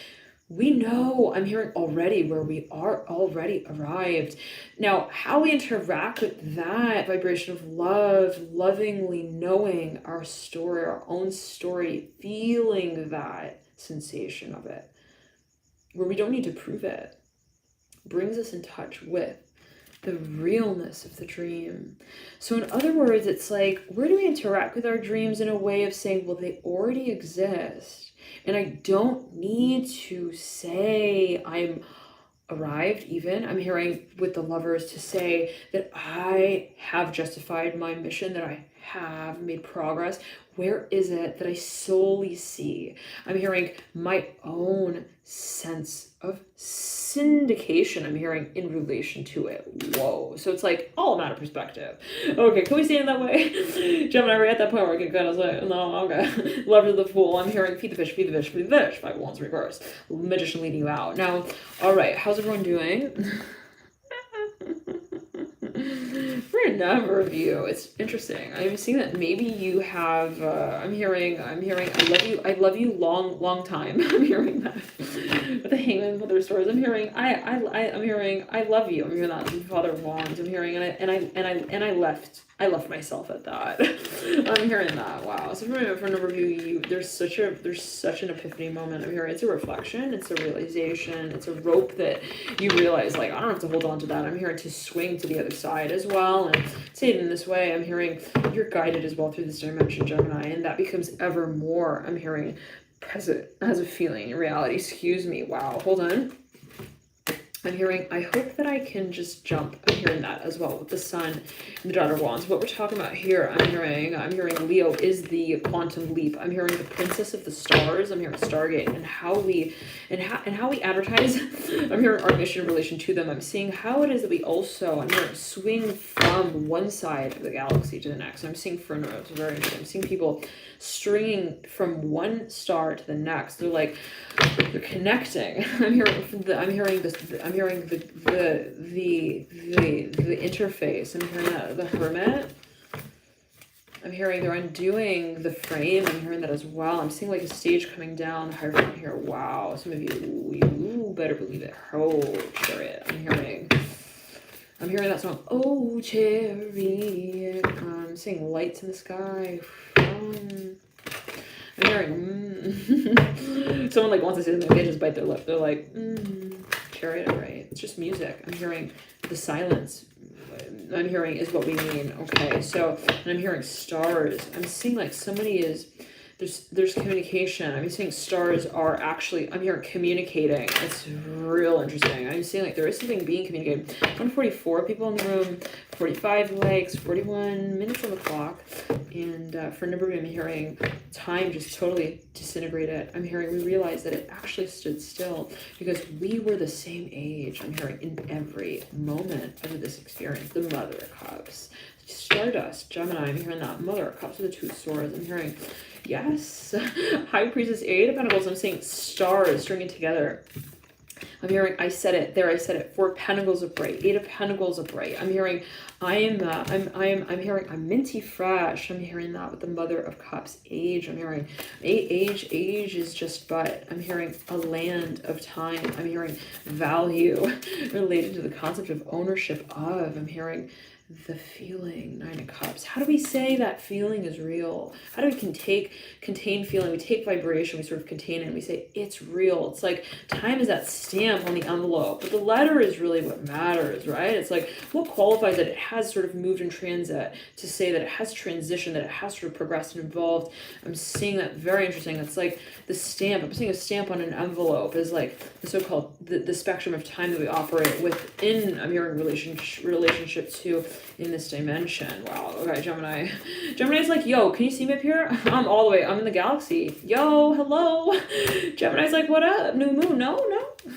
We know, I'm hearing already where we are already arrived. Now, how we interact with that vibration of love, lovingly knowing our story, our own story, feeling that sensation of it, where we don't need to prove it, brings us in touch with the realness of the dream. So in other words, it's like, where do we interact with our dreams in a way of saying, well, they already exist. And I don't need to say I'm arrived even. I'm hearing with the Lovers to say that I have justified my mission, that I have made progress. Where is it that I solely see? I'm hearing my own sense of syndication. I'm hearing in relation to it. Whoa. So it's like all a matter of perspective. Okay, can we see it that way? Gemini, we're at that point where we can kind of say, no, okay. Lover of the Fool. I'm hearing feed the fish, feed the fish, feed the fish. 5 of Wands reverse. Magician leading you out. Now, all right, how's everyone doing? Very number of you, it's interesting. I'm seeing that maybe you have, I'm hearing, I love you, long time. I'm hearing that. With the Hangman, with their stories, I'm hearing, I'm hearing, I love you. I'm hearing that. Father of Wands, I'm hearing, and I left myself at that. I'm hearing that. Wow. So for a number of you, there's such an epiphany moment. I'm hearing it's a reflection, it's a realization, it's a rope that you realize, like, I don't have to hold on to that. I'm hearing to swing to the other side as well, and say it in this way. I'm hearing you're guided as well through this dimension, Gemini, and that becomes ever more, I'm hearing, present as a feeling in reality. Excuse me. Wow. Hold on. I'm hearing, I hope that I can just jump. I'm hearing that as well with the Sun and the Daughter of Wands. What we're talking about here, I'm hearing Leo is the quantum leap. I'm hearing the Princess of the Stars. I'm hearing Stargate, and how we advertise. I'm hearing our mission in relation to them. I'm seeing how it is that we also, I'm hearing swing from one side of the galaxy to the next. I'm seeing it's very interesting. I'm seeing people stringing from one star to the next. They're connecting. I'm hearing the interface. I'm hearing that the Hermit. I'm hearing they're undoing the frame. I'm hearing that as well. I'm seeing like a stage coming down the Hierophant here. Wow. Some of you better believe it. Oh, Chariot. I'm hearing that song. Oh, Chariot. I'm seeing lights in the sky. I'm hearing, someone like wants to say something, they just bite their lip. They're like, Chariot, right? It's just music. I'm hearing the silence. I'm hearing is what we mean. Okay, so, and I'm hearing stars. I'm seeing like somebody is, there's communication. I'm seeing stars are actually, I'm hearing communicating. It's real interesting. I'm seeing like there is something being communicated. 144 people in the room, 45 likes, 41 minutes on the clock. And for a number of you, I'm hearing time just totally disintegrated. I'm hearing we realized that it actually stood still because we were the same age. I'm hearing in every moment of this experience. The Mother of Cups, Stardust, Gemini. I'm hearing that Mother of Cups with the 2 swords. I'm hearing, yes, High Priestess, 8 of Pentacles. I'm seeing stars stringing together. I'm hearing, I said it, 4 Pentacles of Bright, 8 of Pentacles of Bright. I'm hearing, I'm hearing, I'm minty fresh. I'm hearing that with the Mother of Cups, age. I'm hearing, age is just but. I'm hearing a land of time. I'm hearing value related to the concept of ownership of. I'm hearing the feeling, 9 of Cups. How do we say that feeling is real? How do we contain feeling? We take vibration, we sort of contain it, and we say it's real. It's like time is that stamp on the envelope, but the letter is really what matters, right? It's like what qualifies that it has sort of moved in transit, to say that it has transitioned, that it has sort of progressed and evolved. I'm seeing that very interesting. It's like the stamp. I'm seeing a stamp on an envelope is like the so-called the spectrum of time that we operate within. I'm hearing relationship to in this dimension. Wow. Okay, Gemini. Gemini's like, yo, can you see me up here? I'm all the way. I'm in the galaxy. Yo, hello. Gemini's like, what up? New moon? No.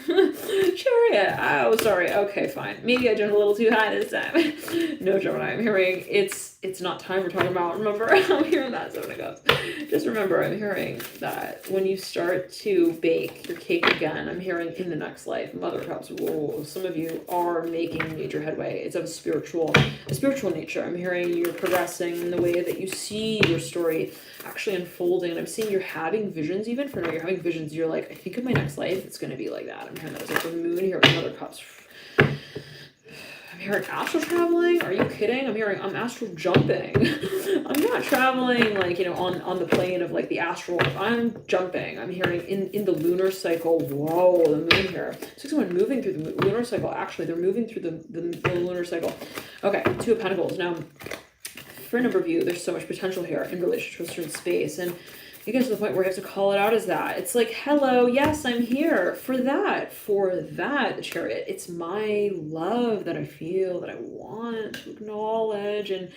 Chariot. Oh, sorry. Okay, fine. Maybe I jumped a little too high this time. No, Gemini. I'm hearing it's not time we're talking about. Remember, I'm hearing that 7 of Cups. Just remember, I'm hearing that when you start to bake your cake again, I'm hearing in the next life, Mother of Cups. Whoa, some of you are making major headway. It's of a spiritual nature. I'm hearing you're progressing in the way that you see your story actually unfolding. And I'm seeing you're having visions, even for now, you're having visions. You're like, I think of my next life, it's going to be like that. I'm hearing that as like the moon here with Mother of Cups. I'm hearing astral traveling. Are you kidding? I'm hearing I'm astral jumping. I'm not traveling like, on the plane of like the astral. I'm jumping. I'm hearing in the lunar cycle. Whoa, the moon here. So someone moving through the lunar cycle. Actually, they're moving through the lunar cycle. Okay, 2 of Pentacles. Now, for a number of you, there's so much potential here in relation to a certain space. And you get to the point where you have to call it out as that. It's like, hello, yes, I'm here for that, the Chariot. It's my love that I feel, that I want to acknowledge. And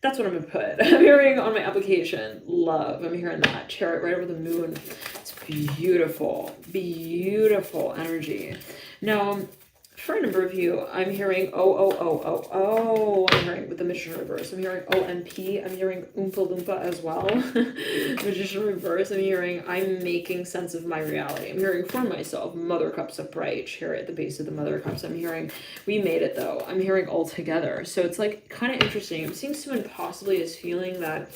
that's what I'm going to put. I'm hearing on my application, love. I'm hearing that Chariot right over the moon. It's beautiful, beautiful energy. Now, For a number of you, I'm hearing I'm hearing with the Magician reverse. I'm hearing OMP. I'm hearing Oompa Loompa as well. Magician reverse. I'm hearing I'm making sense of my reality. I'm hearing for myself. Mother Cups upright. Chair at the base of the Mother Cups. I'm hearing we made it though. I'm hearing all together. So it's like kind of interesting. I'm seeing someone possibly is feeling that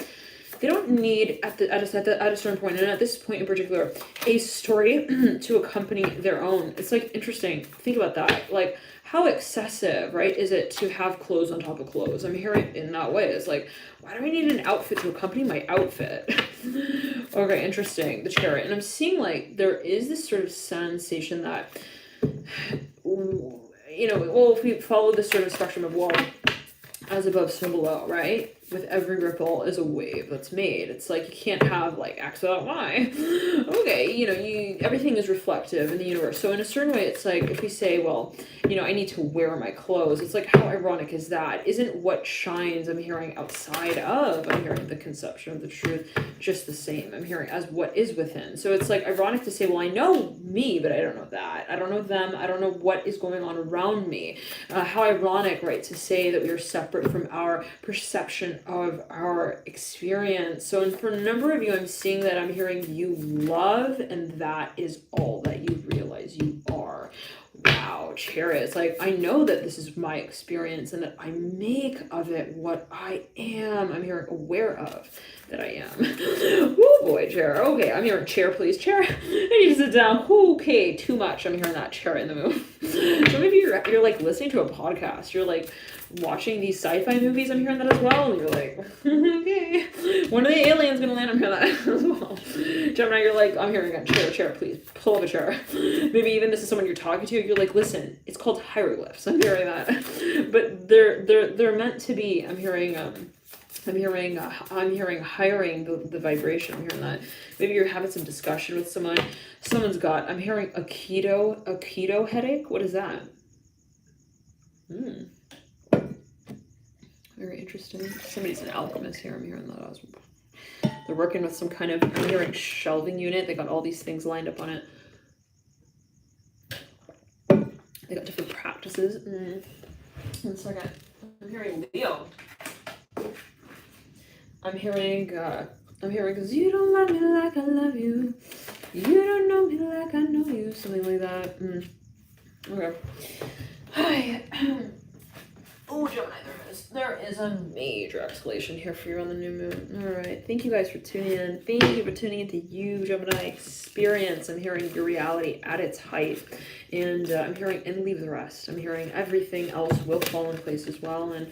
they don't need at a certain point, and at this point in particular, a story to accompany their own. It's like interesting. Think about that. Like how excessive, right, is it to have clothes on top of clothes? I'm hearing in that way. It's like, why do I need an outfit to accompany my outfit? Okay, interesting. The Chariot, and I'm seeing like there is this sort of sensation that, you know, well, if we follow this sort of spectrum of as above, so below, right? With every ripple is a wave that's made. It's like you can't have like X without Y. Okay, you know, everything is reflective in the universe. So in a certain way, it's like if we say, well, you know, I need to wear my clothes. It's like, how ironic is that? Isn't what shines, I'm hearing, outside of, I'm hearing the conception of the truth, just the same, I'm hearing, as what is within. So it's like ironic to say, well, I know me, but I don't know that. I don't know them. I don't know what is going on around me. How ironic, right, to say that we are separate from our perception of our experience. So and for a number of you, I'm seeing that I'm hearing you love, and that is all that you realize you are. Wow, Chariot. It's like, I know that this is my experience and that I make of it what I am. I'm hearing aware of that I am. Oh boy, Chair. Okay, I'm hearing chair, please. Chair. I need to sit down. Okay, too much. I'm hearing that chair in the mood. So maybe you're like listening to a podcast. You're like watching these sci-fi movies. I'm hearing that as well. And you're like, okay, when are the aliens gonna land? I'm hearing that as well. Gemini, you're like, I'm hearing a chair, please. Pull up a chair. Maybe even this is someone you're talking to. You're like, listen, it's called hieroglyphs. I'm hearing that. But they're meant to be. I'm hearing hiring the vibration. I'm hearing that. Maybe you're having some discussion with someone. Someone's got, I'm hearing a keto headache. What is that? Very interesting. Somebody's an alchemist here. I'm hearing that. They're working with some kind of, I'm hearing shelving unit. They got all these things lined up on it. They got different practices. 1 second. I'm hearing Leo. I'm hearing, because you don't love me like I love you. You don't know me like I know you. Something like that. Okay. Hi. Oh, Gemini, there is a major escalation here for you on the new moon. All right. Thank you guys for tuning in. Thank you for tuning into you, Gemini experience. I'm hearing your reality at its height. And I'm hearing, and leave the rest. I'm hearing everything else will fall in place as well. And,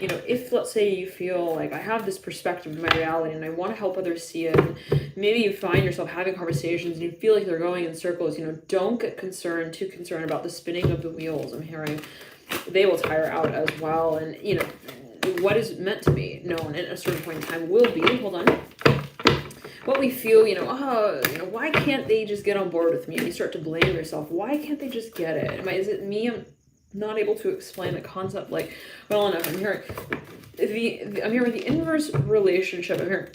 you know, if, let's say, you feel like I have this perspective of my reality and I want to help others see it, and maybe you find yourself having conversations and you feel like they're going in circles, you know, don't get too concerned about the spinning of the wheels. I'm hearing they will tire out as well. And, you know, what is meant to be known at a certain point in time will be, hold on, what we feel, you know, why can't they just get on board with me? And you start to blame yourself. Why can't they just get it? Is it me? I'm not able to explain the concept like well enough. I'm hearing the inverse relationship. I'm hearing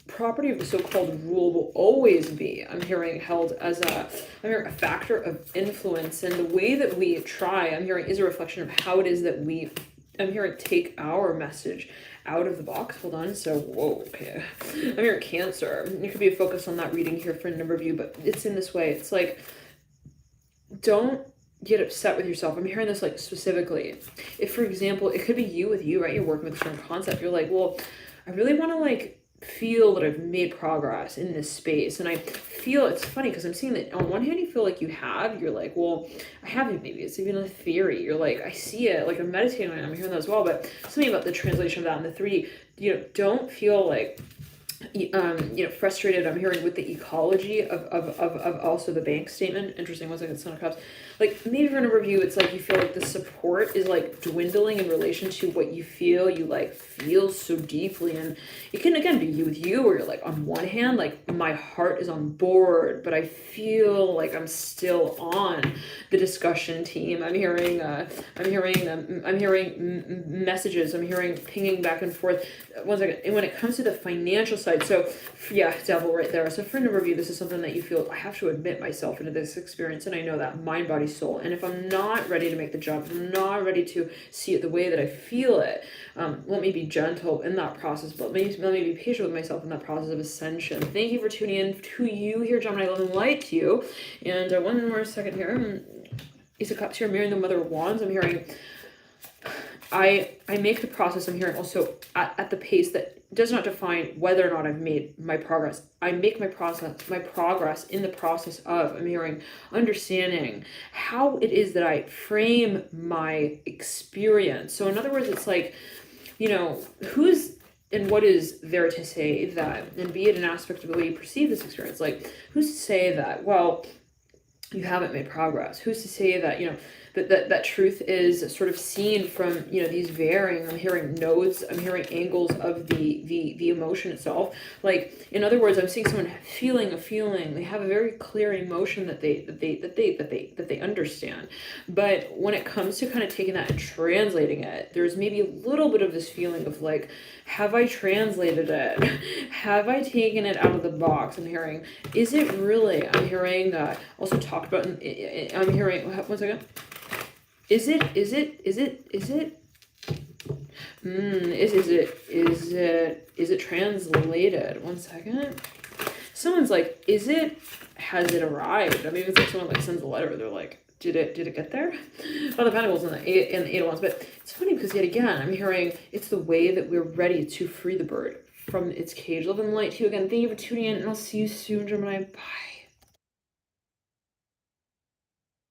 property of the so-called rule will always be, I'm hearing, held as a factor of influence, and the way that we try, I'm hearing, is a reflection of how it is that we, I'm hearing, take our message out of the box. Hold on. So, whoa, okay. I'm hearing Cancer. It could be a focus on that reading here for a number of you, but it's in this way. It's like, don't get upset with yourself. I'm hearing this like specifically. If, for example, it could be you with you, right? You're working with a certain concept. You're like, well, I really want to like feel that I've made progress in this space. And I feel, it's funny because I'm seeing that on one hand you feel like you have, you're like, well, I haven't, maybe it's even a theory. You're like, I see it, like I'm meditating on it, I'm hearing that as well. But something about the translation of that in the 3D, you know, don't feel like frustrated. I'm hearing with the ecology of also the bank statement. Interesting. 1 second. Son of Cups. Like maybe for a number of you, it's like you feel like the support is like dwindling in relation to what you feel. You like feel so deeply, and it can again be you with you, where you're like on one hand, like my heart is on board, but I feel like I'm still on the discussion team. I'm hearing messages. I'm hearing pinging back and forth. 1 second. And when it comes to the financial side side. So yeah, devil right there. So for a number of you, this is something that you feel, I have to admit myself into this experience, and I know that mind, body, soul. And if I'm not ready to make the jump, if I'm not ready to see it the way that I feel it, let me be gentle in that process, but let me be patient with myself in that process of ascension. Thank you for tuning in to you here, Gemini, love and light to you. And one more second here. Ace of Cups here, mirroring the Mother of Wands. I'm hearing I make the process, I'm hearing also at the pace that does not define whether or not I've made my progress. I make my progress in the process of, I'm hearing, understanding how it is that I frame my experience. So in other words, it's like, you know, who's and what is there to say that, and be it an aspect of the way you perceive this experience, like who's to say that, well, you haven't made progress? Who's to say that, you know, that truth is sort of seen from, you know, these varying, I'm hearing nodes, I'm hearing angles of the emotion itself. Like, in other words, I'm seeing someone feeling a feeling. They have a very clear emotion that they understand. But when it comes to kind of taking that and translating it, there's maybe a little bit of this feeling of like, have I translated it? Have I taken it out of the box? I'm hearing, is it really? I'm hearing also talked about, I'm hearing, one second. Is it translated? One second. Someone's like, has it arrived? I mean, it's like someone like sends a letter, they're like, did it get there? Other Pentacles and the Eight of Wands. But it's funny because yet again, I'm hearing it's the way that we're ready to free the bird from its cage. Love and light to you again. Thank you for tuning in, and I'll see you soon, Gemini. Bye.